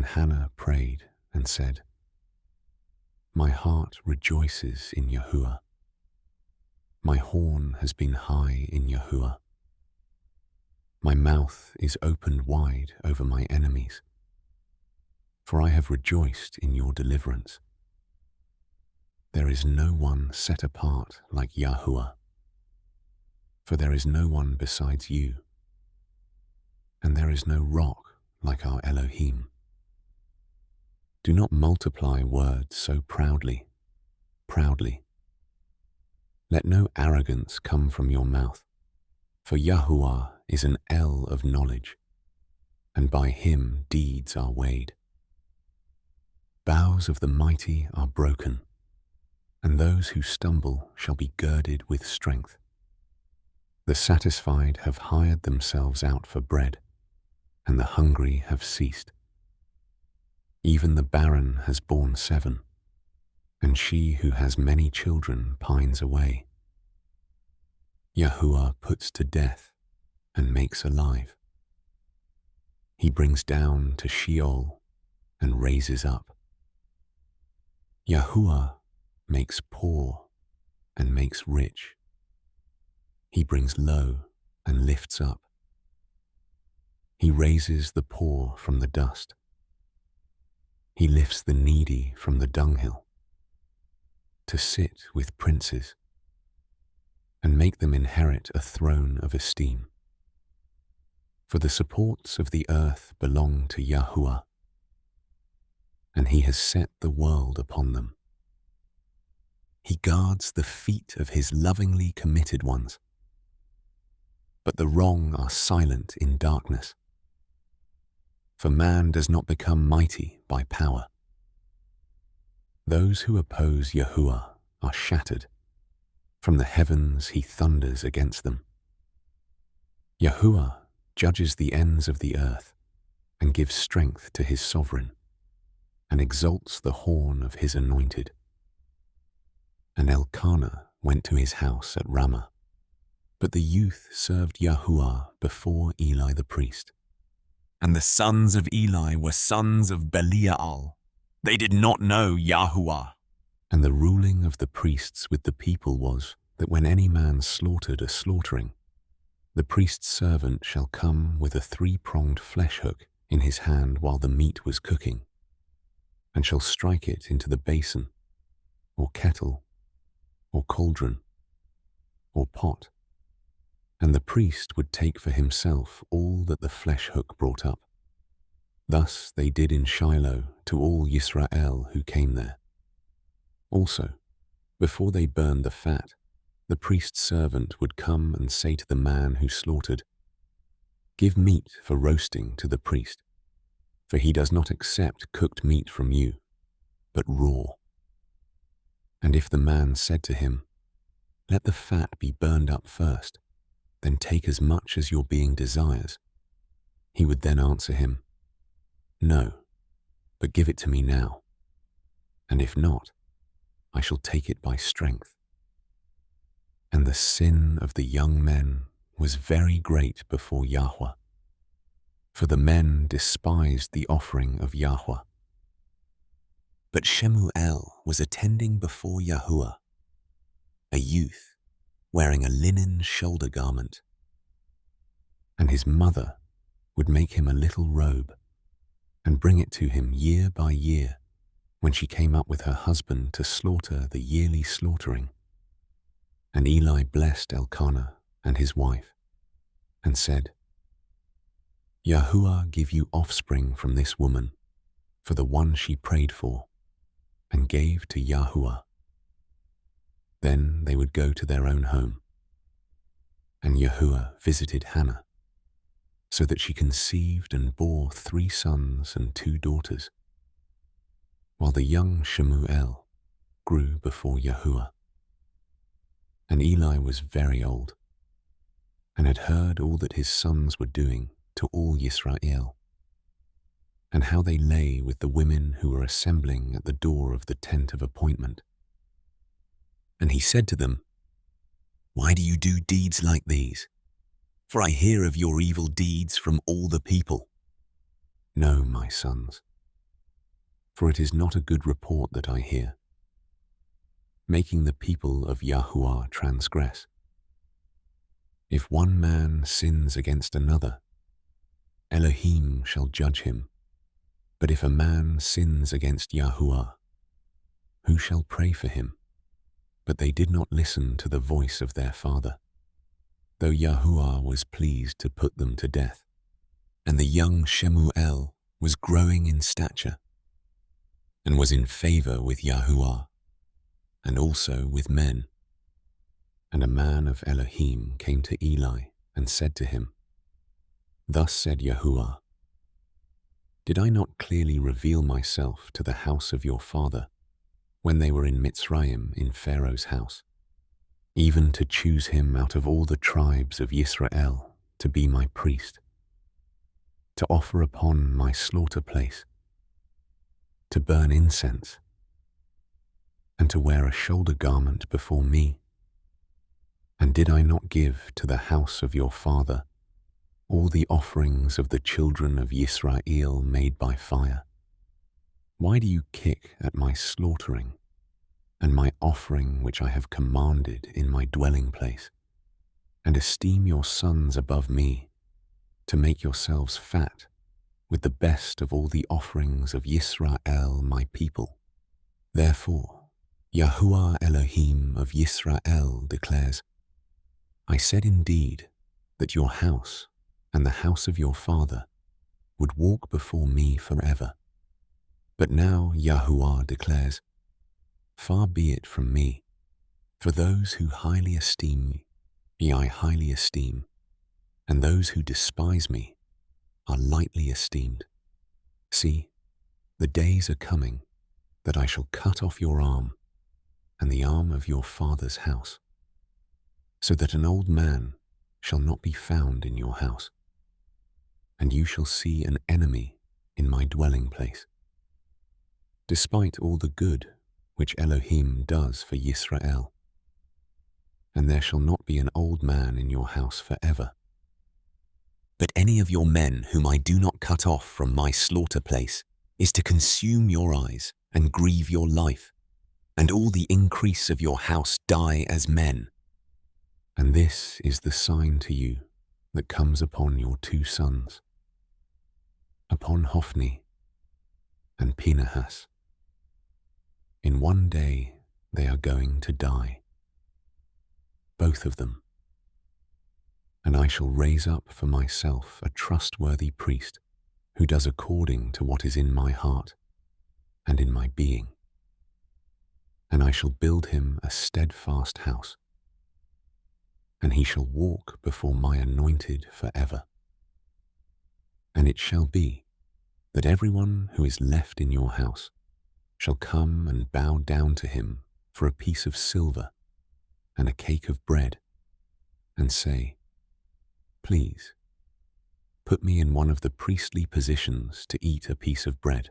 Hannah prayed and said, "My heart rejoices in Yahuwah. My horn has been high in Yahuwah. My mouth is opened wide over my enemies, for I have rejoiced in your deliverance. There is no one set apart like Yahuwah, for there is no one besides you, and there is no rock like our Elohim. Do not multiply words so proudly. Let no arrogance come from your mouth, for Yahuwah is an El of knowledge, and by him deeds are weighed. Bows of the mighty are broken, and those who stumble shall be girded with strength. The satisfied have hired themselves out for bread, and the hungry have ceased. Even the barren has borne 7, and she who has many children pines away. Yahuwah puts to death and makes alive. He brings down to Sheol and raises up. Yahuwah makes poor and makes rich. He brings low and lifts up. He raises the poor from the dust. He lifts the needy from the dunghill, to sit with princes and make them inherit a throne of esteem. For the supports of the earth belong to Yahuwah, and he has set the world upon them. He guards the feet of his lovingly committed ones, but the wrong are silent in darkness. For man does not become mighty by power. Those who oppose Yahuwah are shattered. From the heavens he thunders against them. Yahuwah judges the ends of the earth and gives strength to his sovereign and exalts the horn of his anointed. And Elkanah went to his house at Ramah, but the youth served Yahuwah before Eli the priest. And the sons of Eli were sons of Belial. They did not know Yahuwah. And the ruling of the priests with the people was that when any man slaughtered a slaughtering, the priest's servant shall come with a 3-pronged flesh hook in his hand while the meat was cooking, and shall strike it into the basin, or kettle, or cauldron, or pot, and the priest would take for himself all that the flesh hook brought up. Thus they did in Shiloh to all Yisrael who came there. Also, before they burned the fat, the priest's servant would come and say to the man who slaughtered, "Give meat for roasting to the priest, for he does not accept cooked meat from you, but raw." And if the man said to him, "Let the fat be burned up first, then take as much as your being desires," he would then answer him, "No, but give it to me now, and if not, I shall take it by strength." And the sin of the young men was very great before Yahweh, for the men despised the offering of Yahweh. But Shemuel was attending before Yahuwah, a youth wearing a linen shoulder garment, and his mother would make him a little robe and bring it to him year by year when she came up with her husband to slaughter the yearly slaughtering. And Eli blessed Elkanah and his wife and said, "Yahuwah give you offspring from this woman for the one she prayed for and gave to Yahuwah." Then they would go to their own home. And Yahuwah visited Hannah, so that she conceived and bore 3 sons and 2 daughters, while the young Shemuel grew before Yahuwah. And Eli was very old, and had heard all that his sons were doing to all Yisrael, and how they lay with the women who were assembling at the door of the tent of appointment. And he said to them, "Why do you do deeds like these? For I hear of your evil deeds from all the people. No, my sons, for it is not a good report that I hear, making the people of Yahuwah transgress. If one man sins against another, Elohim shall judge him. But if a man sins against Yahuwah, who shall pray for him? But they did not listen to the voice of their father, though Yahuwah was pleased to put them to death. And the young Shemuel was growing in stature, and was in favor with Yahuwah, and also with men. And a man of Elohim came to Eli and said to him, Thus said Yahuwah, Did I not clearly reveal myself to the house of your father when they were in Mitzrayim in Pharaoh's house, even to choose him out of all the tribes of Yisrael to be my priest, to offer upon my slaughter place, to burn incense, and to wear a shoulder garment before me? And did I not give to the house of your father all the offerings of the children of Yisrael made by fire? Why do you kick at my slaughtering and my offering which I have commanded in my dwelling place, and esteem your sons above me, to make yourselves fat with the best of all the offerings of Yisrael my people? Therefore, Yahuwah Elohim of Yisrael declares, I said indeed that your house and the house of your father would walk before me forever. But now Yahuwah declares, Far be it from me, for those who highly esteem me I highly esteem, and those who despise me are lightly esteemed. See, the days are coming that I shall cut off your arm and the arm of your father's house, so that an old man shall not be found in your house, and you shall see an enemy in my dwelling place. Despite all the good which Elohim does for Yisrael, and there shall not be an old man in your house forever. But any of your men whom I do not cut off from my slaughter place is to consume your eyes and grieve your life, and all the increase of your house die as men. And this is the sign to you that comes upon your two sons, upon Hophni and Phinehas. In one day they are going to die, both of them. And I shall raise up for myself a trustworthy priest who does according to what is in my heart and in my being. And I shall build him a steadfast house, and he shall walk before my anointed forever. And it shall be that everyone who is left in your house shall come and bow down to him for a piece of silver and a cake of bread, and say, Please, put me in one of the priestly positions to eat a piece of bread.